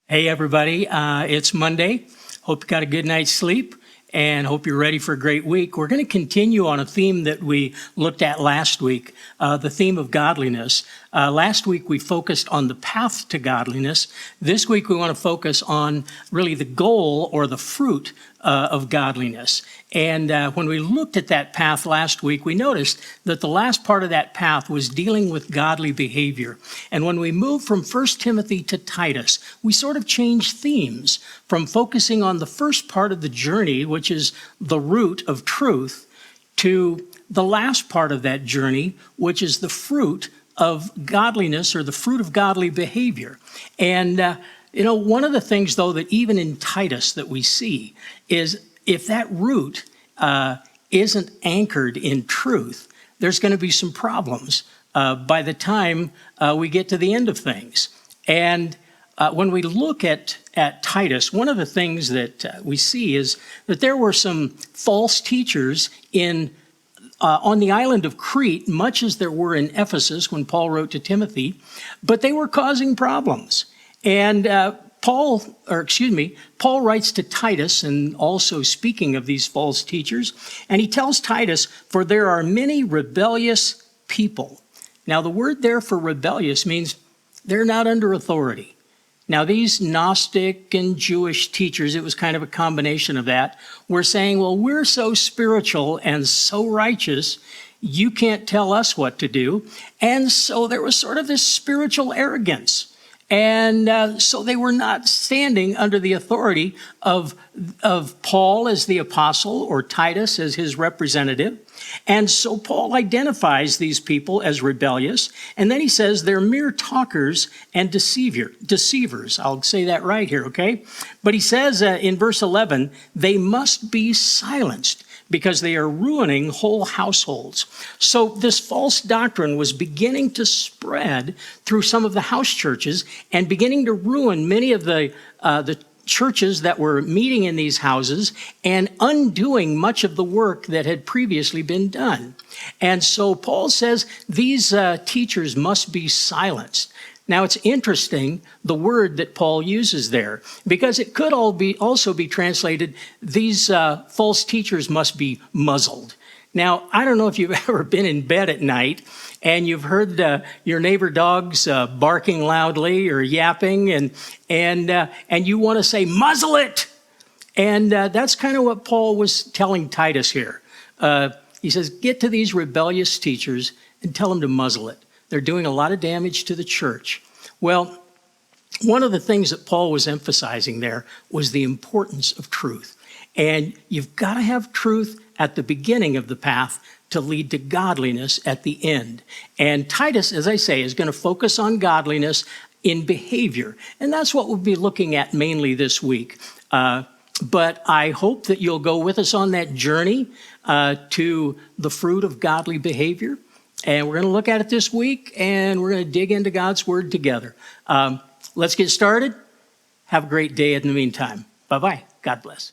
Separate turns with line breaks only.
Hey, everybody. It's Monday. Hope you got a good night's sleep and hope you're ready for a great week. We're going to continue on a theme that we looked at last week, the theme of godliness. Last week, we focused on the path to godliness. This week, we want to focus on really the goal or the fruit of godliness. And when we looked at that path last week, we noticed that the last part of that path was dealing with godly behavior. And when we moved from 1 Timothy to Titus, we sort of changed themes from focusing on the first part of the journey, which is the root of truth, to the last part of that journey, which is the fruit of godliness or the fruit of godly behavior. And one of the things, though, that even in Titus that we see is if that root isn't anchored in truth, there's going to be some problems by the time we get to the end of things. And when we look at Titus, one of the things that we see is that there were some false teachers on the island of Crete, much as there were in Ephesus when Paul wrote to Timothy, but they were causing problems. And Paul writes to Titus, and also speaking of these false teachers, and he tells Titus, "For there are many rebellious people." Now, the word there for rebellious means they're not under authority. Now, these Gnostic and Jewish teachers, it was kind of a combination of that, were saying, well, we're so spiritual and so righteous, you can't tell us what to do. And so there was sort of this spiritual arrogance. And so they were not standing under the authority of Paul as the apostle or Titus as his representative. And so Paul identifies these people as rebellious. And then he says they're mere talkers and deceivers. I'll say that right here, okay? But he says in verse 11, they must be silenced, because they are ruining whole households. So this false doctrine was beginning to spread through some of the house churches and beginning to ruin many of the churches that were meeting in these houses and undoing much of the work that had previously been done. And so Paul says these teachers must be silenced. Now, it's interesting, the word that Paul uses there, because it could also be translated, these false teachers must be muzzled. Now, I don't know if you've ever been in bed at night and you've heard your neighbor dogs barking loudly or yapping, and you want to say, muzzle it! And that's kind of what Paul was telling Titus here. He says, get to these rebellious teachers and tell them to muzzle it. They're doing a lot of damage to the church. Well, one of the things that Paul was emphasizing there was the importance of truth. And you've got to have truth at the beginning of the path to lead to godliness at the end. And Titus, as I say, is going to focus on godliness in behavior. And that's what we'll be looking at mainly this week. But I hope that you'll go with us on that journey to the fruit of godly behavior. And we're going to look at it this week, and we're going to dig into God's Word together. Let's get started. Have a great day in the meantime. Bye-bye. God bless.